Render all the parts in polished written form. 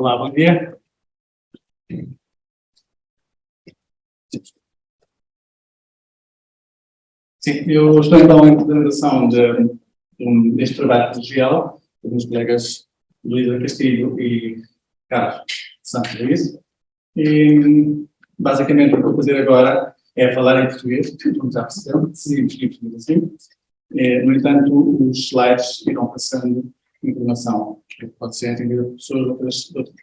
Olá, bom dia. Sim, eu estou então em apresentação deste trabalho colegial dos meus colegas Luísa Castilho e Carlos Santos Luís. E basicamente o que vou fazer agora é falar em português, como já perceberam, decidimos que íamos assim. No entanto, os slides irão passando informação que pode ser entendida por pessoas de outras.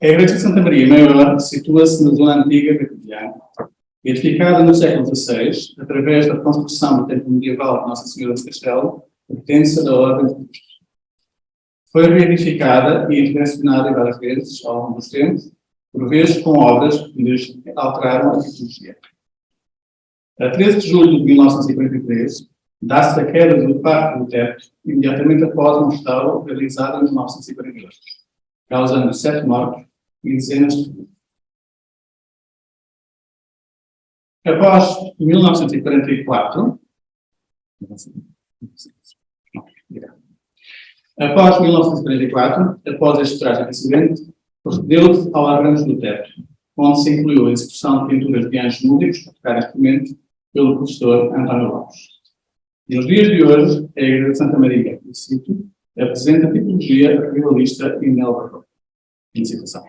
A Igreja de Santa Maria Maior situa-se na zona antiga da Covilhã, edificada no século XVI, através da construção do templo medieval de Nossa Senhora do Castelo, pertence da Ordem de Cristo. Foi reedificada e intervencionada várias vezes ao longo dos tempos, por vezes com obras que lhes alteraram a tipologia. A 13 de julho de 1943, dá-se a queda do parte do teto, imediatamente após um restauro realizado em 1942, causando 7 mortos e dezenas de feridos. Após 1944, após este trágico acidente, procedeu-se ao arranjo do teto, onde se incluiu a execução de pinturas de anjos múltiplos para tocar instrumentos pelo professor António Lopes. Nos dias de hoje, a Igreja de Santa Maria, e cito, apresenta a tipologia realista e neobarroca. Citação.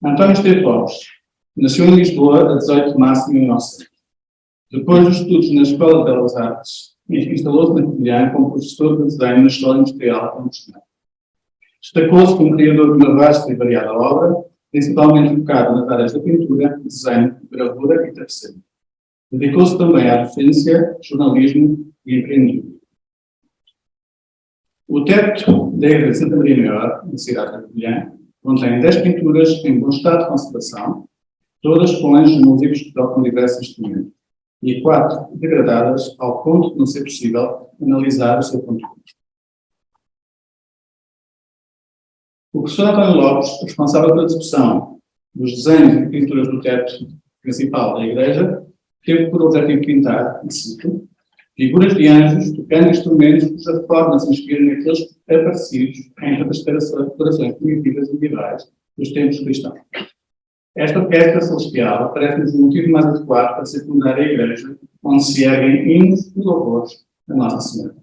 António Esteves Lopes nasceu em Lisboa a 18 de março de 1900. Depois dos estudos na Escola de Belas Artes, instalou-se na Covilhã como professor de desenho na Escola Industrial Internacional. Destacou-se como criador de uma vasta e variada obra, principalmente focada nas áreas da pintura, desenho, gravura e tapeçaria. Dedicou-se também à docência, jornalismo e empreendedorismo. O teto da Igreja de Santa Maria Maior, na cidade da Covilhã, contém 10 pinturas em bom estado de conservação, todas com anjos músicos que tocam diversos instrumentos, e 4 degradadas ao ponto de não ser possível analisar o seu conteúdo. O professor António Lopes, responsável pela execução dos desenhos e pinturas do teto principal da igreja, teve por objetivo pintar, e cito, figuras de anjos tocando instrumentos cuja forma se inspira naqueles aparecidos em tantas decorações primitivas e medievais dos tempos cristãos. Esta orquestra celestial parece-nos um motivo mais adequado para circundar a igreja, onde se erguem hinos e louvores a Nossa Senhora.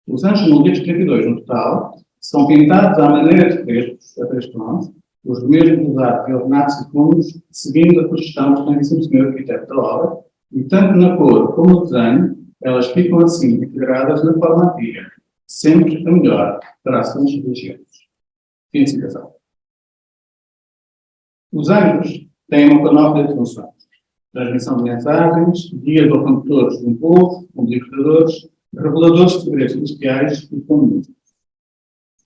Os anjos múltiplos, 32 no total, são pintados à maneira de frescos, a 3 tons, os mesmos usados em ornatos e fundos, seguindo a sugestão do Santíssimo Senhor arquiteto da obra, e tanto na cor como no desenho, elas ficam assim integradas na forma antiga, sempre a melhor para assuntos religiosos. Fim de citação. Os anjos têm uma panóplia de funções: transmissão de mensagens, guias ou condutores de um povo, como libertadores, reveladores de segredos celestiais e comuns.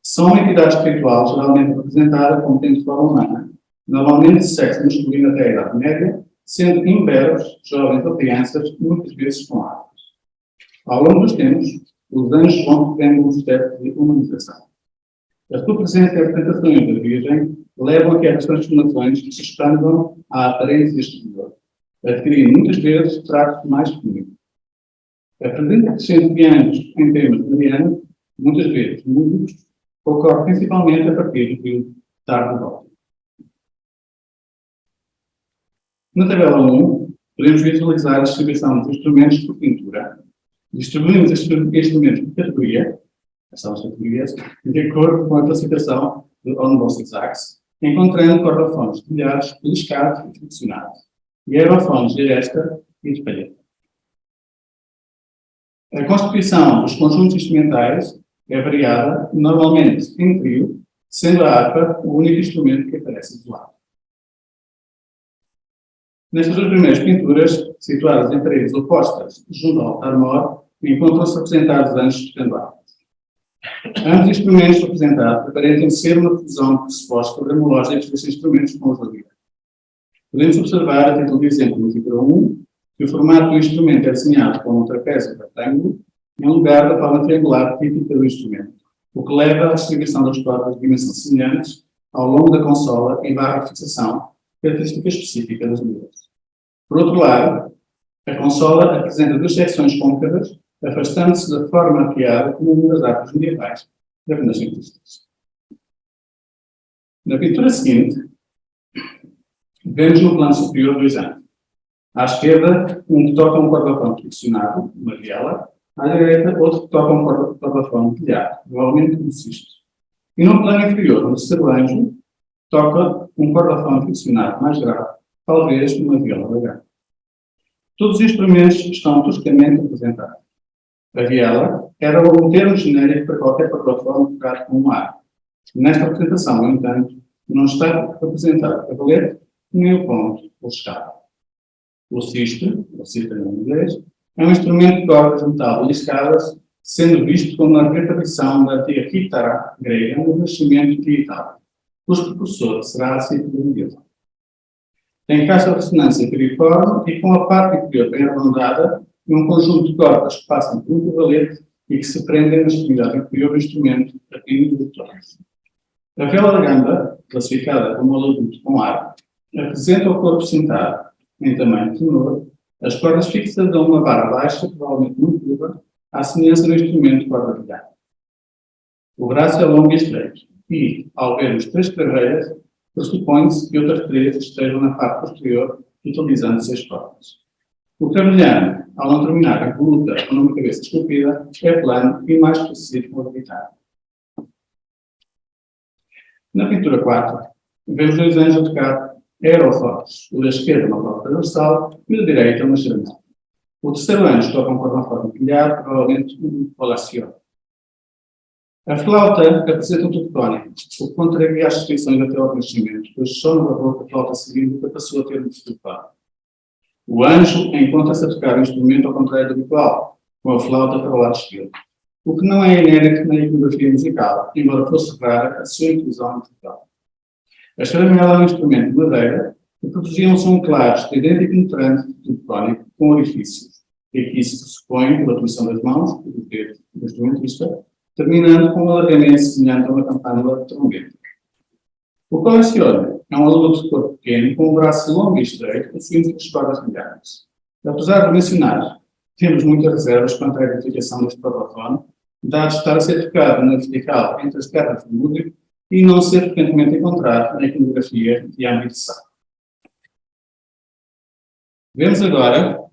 São uma entidade espiritual geralmente representada como tendo forma humana, normalmente de sexo masculino até a Idade Média, sendo imberbes, jovens ou crianças, muitas vezes com armas. Ao longo dos tempos, os anjos vão sofrendo um processo de humanização. A sua presença e apresentações da Virgem levam a que estas transformações se expandam à aparência exterior, adquirindo muitas vezes traços mais femininos. A presença crescente de anjos em temas marianos, muitas vezes músicos, ocorre principalmente a partir do período tarde gótico. Na tabela 1, podemos visualizar a distribuição dos instrumentos por pintura. Distribuímos estes instrumentos por categoria, são as categorias, de acordo com a classificação de Onboss Sachs, encontrando cordofones telhados, beliscados e friccionados, e aerofones de aresta e de palheta. A constituição dos conjuntos instrumentais é variada, normalmente em trio, sendo a harpa o único instrumento que aparece do lado. Nestas duas primeiras pinturas, situadas em paredes opostas junto ao altar-mor, encontram-se representados anjos estandarte. Ambos os instrumentos representados aparentam ser uma fusão pressuposta gramológica destes instrumentos com os originais. Podemos observar, a título de exemplo no figura 1, que o formato do instrumento é desenhado com um trapézio retângulo em lugar da forma triangular típica do instrumento, o que leva à distribuição das cordas de dimensão semelhantes ao longo da consola e barra de fixação, característica específica das medidas. Por outro lado, a consola apresenta duas secções côncavas, afastando-se da forma mapeada como uma das arcos medievais da Renascença. Na pintura seguinte, vemos no plano superior dois ângulos. À esquerda, um que toca um corda-fão flexionado, uma viela. À direita, outro que toca um corda-fão telhado, provavelmente um cisto. E no plano inferior, o terceiro anjo toca um corda-fão flexionado mais grave, talvez uma viola da gata. Todos os instrumentos estão toscamente representados. A viela era um termo genérico para qualquer corda-fão tocado com um ar. Nesta representação, no entanto, não está representado a cavalete nem o ponto ou escala. O cisto, ou cítara em inglês, é um instrumento de cordas de metal liscadas, sendo visto como uma reaparição da antiga kitara grega no nascimento de Itália, cujo precursor será a cítara inglesa. Tem caixa de ressonância piriforme e com a parte inferior bem arredondada e um conjunto de cordas que passam por um cavalete e que se prendem na extremidade inferior do instrumento a fim de torres. A vela da gamba, classificada como alaúde com ar, apresenta o corpo sentado, em tamanho de tenor, as cordas fixas a uma barra baixa, provavelmente muito curva, à semelhança do instrumento de corda de gato. O braço é longo e estreito, e, ao vermos três craveiras, pressupõe-se que outras três estejam na parte posterior, utilizando 6 cordas. O cravelhano, ao não terminar em voluta ou numa cabeça esculpida, é plano e mais parecido com o habitat. Na pintura 4, vemos dois anjos a tocar aerofones, o da esquerda uma flauta transversal e o da direita uma charanela. O terceiro anjo toca um corda-fone empilhado, provavelmente um palacione. A flauta apresenta um tubo tónico, o que contraria às descrições até ao Renascimento, pois só no barroco a flauta cilíndrica passou a ter um tubo tónico. O anjo encontra-se a tocar o instrumento ao contrário do habitual, com a flauta para o lado esquerdo, o que não é inédito na iconografia musical, embora fosse rara a sua inclusão em Portugal. A charanela é um instrumento de madeira que produzia um som claro, estridente e penetrante de tubo tónico com orifícios, e que se pressupõe pela posição das mãos e do dedo do instrumentista, terminando com um alargamento semelhante a uma campânula de trombeta. O palacione é um aluno de corpo pequeno com um braço longo e estreito, possuindo as cordas ligadas. Apesar de mencionar, temos muitas reservas quanto à identificação deste corda-fone, dado estar a ser tocado na vertical entre as pernas do músico e não ser frequentemente encontrado na iconografia de âmbito sacro. Vemos agora,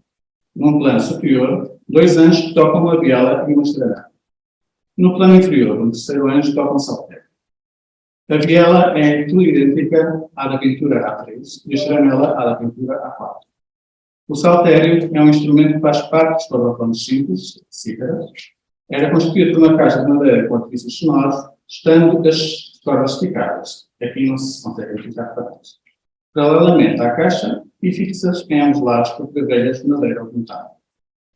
num plano superior, dois anjos que tocam uma viola e uma charanela. No plano inferior, o terceiro anjo toca um saltério. A viela é em tudo idêntica à da pintura A3 e a charanela à da pintura A4. O saltério é um instrumento que faz parte dos corda-fones simples, cítaras. Era constituído por uma caixa de madeira com orifícios sonoros, estando as cordas esticadas. Aqui não se consegue identificar partes. Paralelamente à caixa e fixas em ambos lados por gravelhas de madeira ou metal.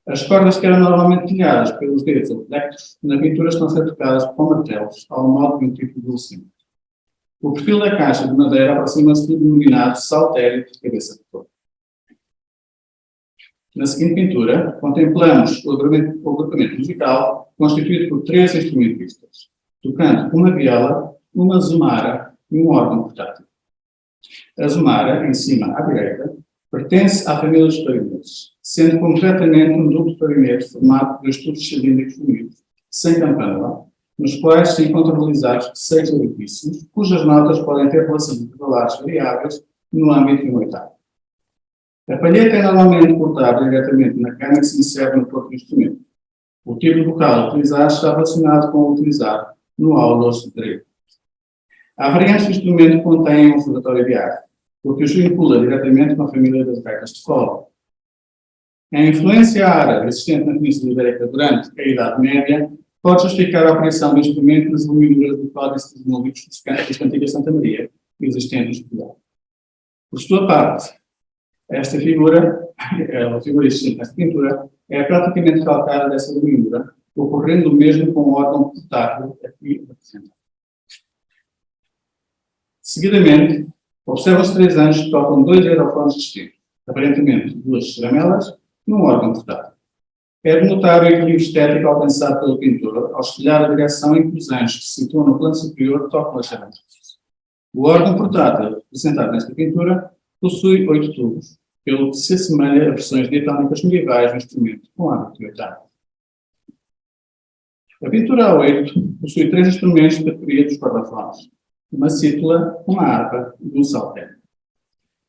As cordas que eram normalmente ligadas pelos dedos ou plectros, na pintura estão a ser tocadas com martelos, ao modo de um tipo de velucímetro. O perfil da caixa de madeira aproxima-se do denominado saltério de cabeça de touro. Na seguinte pintura, contemplamos o agrupamento musical constituído por 3 instrumentistas, tocando uma viola, uma zumara e um órgão portátil. A zumara, em cima à direita, pertence à família dos clarinetes, sendo concretamente um duplo clarinete formado por 2 tubos cilíndricos unidos, sem campânula, nos quais se encontram realizados 6 orifícios, cujas notas podem ter relações intervalares variáveis no âmbito de um oitavo. A palheta é normalmente cortada diretamente na cana que se insere no corpo do instrumento. O tipo de vocal utilizado está relacionado com o utilizado no aulos de direito. Há variantes do instrumento que contêm um reservatório de ar, porque os vincula diretamente com a família das gaitas de fole. A influência árabe existente na Península Ibérica durante a Idade Média pode justificar a aparição do instrumento nas iluminadoras do códice dos músicos dos cantigas Santa Maria, existentes em Portugal. Por sua parte, esta figura, a figura existente nesta pintura, é praticamente calcada dessa iluminadora, ocorrendo o mesmo com o órgão portátil aqui apresentado. Seguidamente, observam-se 3 anjos que tocam 2 aerofones distintos, aparentemente 2 charamelas e um órgão portátil. É de notar o equilíbrio estético alcançado pelo pintor ao espelhar a direção em que os anjos que se situam no plano superior tocam as charamelas. O órgão portátil representado nesta pintura possui 8 tubos, pelo que se assemelha a versões diatônicas medievais do instrumento com hábito oitavo. A pintura A8 possui 3 instrumentos de categoria dos cordafones, uma cítula, uma harpa e um saltério.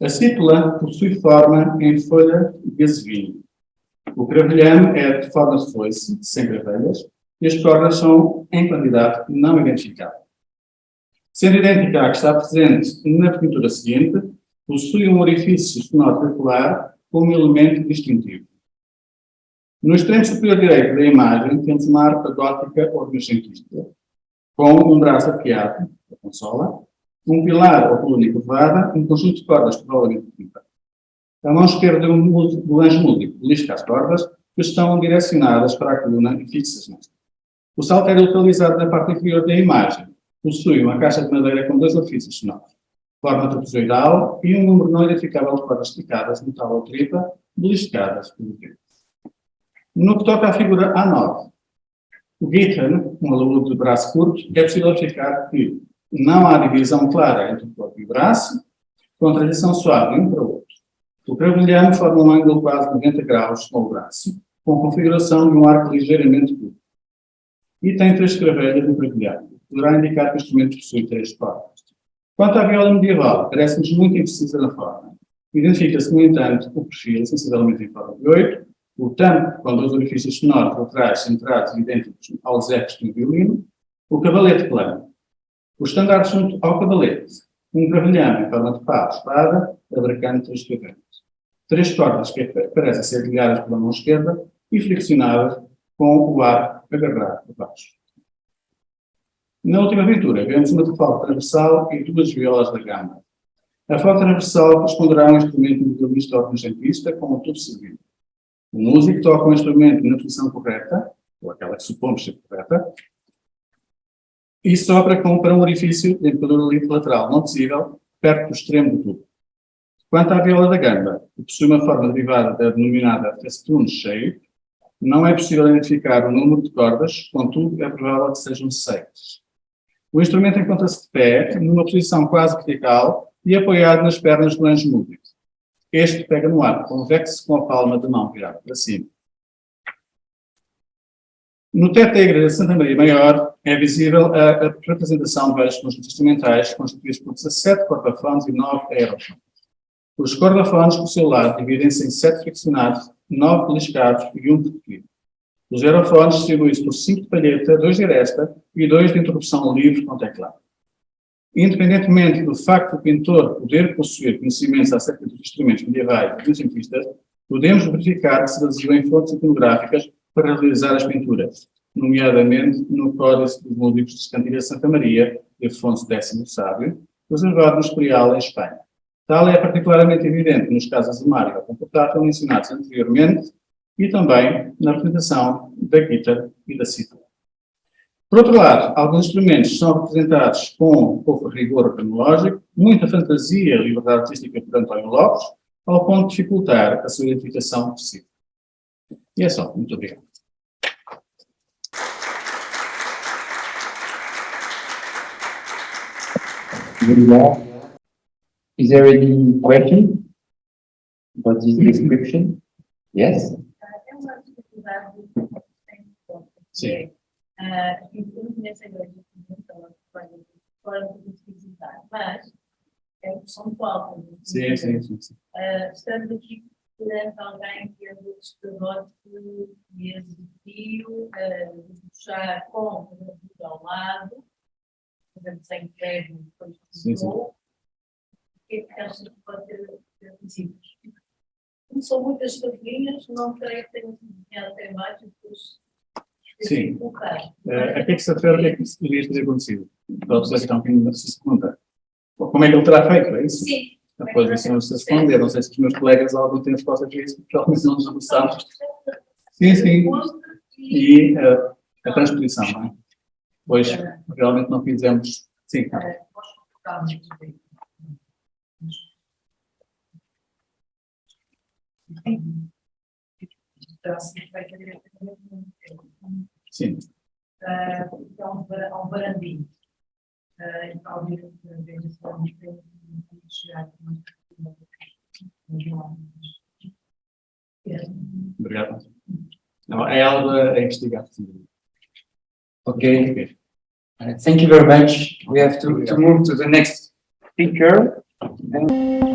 A cítula possui forma em folha de gazevinho. O cravelhame é de forma de foice, sem gravelhas, e as cordas são em quantidade não identificada. Sendo idêntica à que está presente na pintura seguinte, possui um orifício sonoro circular como elemento distintivo. No extremo superior direito da imagem temos uma harpa gótica ou renascentista, com um braço arqueado, a consola, um pilar ou coluna curvada, um conjunto de cordas provavelmente pintadas. A mão esquerda do anjo múltiplo lisca as cordas que estão direcionadas para a coluna e fixas nesta. O saltério localizado na parte inferior da imagem possui uma caixa de madeira com 2 orifícios sonoros, forma trapezoidal e um número não identificável de cordas esticadas, metal ou tripa, beliscadas pelo tempo. No que toca à figura A9, o Githan, um alaúde de braço curto, é possível verificar que não há divisão clara entre o corpo e o braço, com transição suave de um para o outro. O cravelhame forma um ângulo quase de 90 graus com o braço, com configuração de um arco ligeiramente curto. E tem 3 cravelhas no cravelhame, o que poderá indicar que o instrumento possui 3 cordas. Quanto à viola medieval, parece-nos muito imprecisa na forma. Identifica-se, no entanto, o perfil, sensivelmente em forma de 8, o tampo com 2 orifícios sonoros laterais centrados e idênticos aos Fs do violino, o cavalete plano. O estandarte junto ao cavalete, um cravelhame em forma de pá de espada, abracando 3 cravelhas. 3 cordas que parecem ser ligadas pela mão esquerda e flexionadas com o arco agarrado por baixo. Na última pintura, vemos uma flauta transversal e 2 violas da gamba. A flauta transversal corresponderá a um instrumento de violista ou renascentista com um tubo servido. O músico toca um instrumento na posição correta, ou aquela que supomos ser correta, e sopra para um orifício de empuxadura lateral não visível, perto do extremo do tubo. Quanto à viola da gamba, que possui uma forma derivada da denominada festoon shape, não é possível identificar o número de cordas, contudo é provável que sejam 6. O instrumento encontra-se de pé, numa posição quase vertical e apoiado nas pernas do anjo múltiplo. Este pega no ar, convexo com a palma da mão virada para cima. No teto da igreja de Santa Maria Maior é visível a representação de vários conjuntos instrumentais constituídos por 17 cordafones e 9 aerofones. Os cordafones, por seu lado, dividem-se em 7 friccionados, 9 beliscados e 1 percutido. Os aerofones distribuem-se por 5 de palheta, 2 de aresta e 2 de interrupção livre com teclado. Independentemente do facto do pintor poder possuir conhecimentos acerca dos instrumentos medievais e renascentistas, podemos verificar que se baseou em fontes iconográficas para realizar as pinturas, nomeadamente no Códice dos Músicos de Cantiga de Santa Maria, de Afonso X o Sábio, preservado no Escorial, em Espanha. Tal é particularmente evidente nos casos de Mário com portátil mencionados anteriormente e também na representação da guitarra e da cítara. Por outro lado, alguns instrumentos são representados com pouco rigor cronológico, muita fantasia e liberdade artística por António Lopes, ao ponto de dificultar a sua identificação possível. E é só. Muito obrigado. Is there any question about this description? Yes? É uma dificuldade Sim. nessa igreja, então, fora de visitar, mas são quatro. Sim. Estamos aqui perante alguém que é do sacerdote e é desafio de puxar com o ao lado, sem prego, depois o que é que acha que pode ter possível? Como são muitas estrelinhas, não creio que tenha desenhado até mais, depois. Sim. A que é que se refere? O que é que isso poderia ter acontecido? Pela questão que se pergunta. Como é que ele terá feito? É isso? Sim. Depois isso não se responder. Não sei se os meus colegas há algum tempo resposta a isso, porque provavelmente não nos debruçámos. Sim. E a transposição, não é? Pois, realmente não fizemos. Sim, Sim. Então, ao varandinho. e talvez veja se vamos ter chegar a Obrigado. Não, é algo a investigar. Okay. Thank you very much. We have to move to the next speaker. And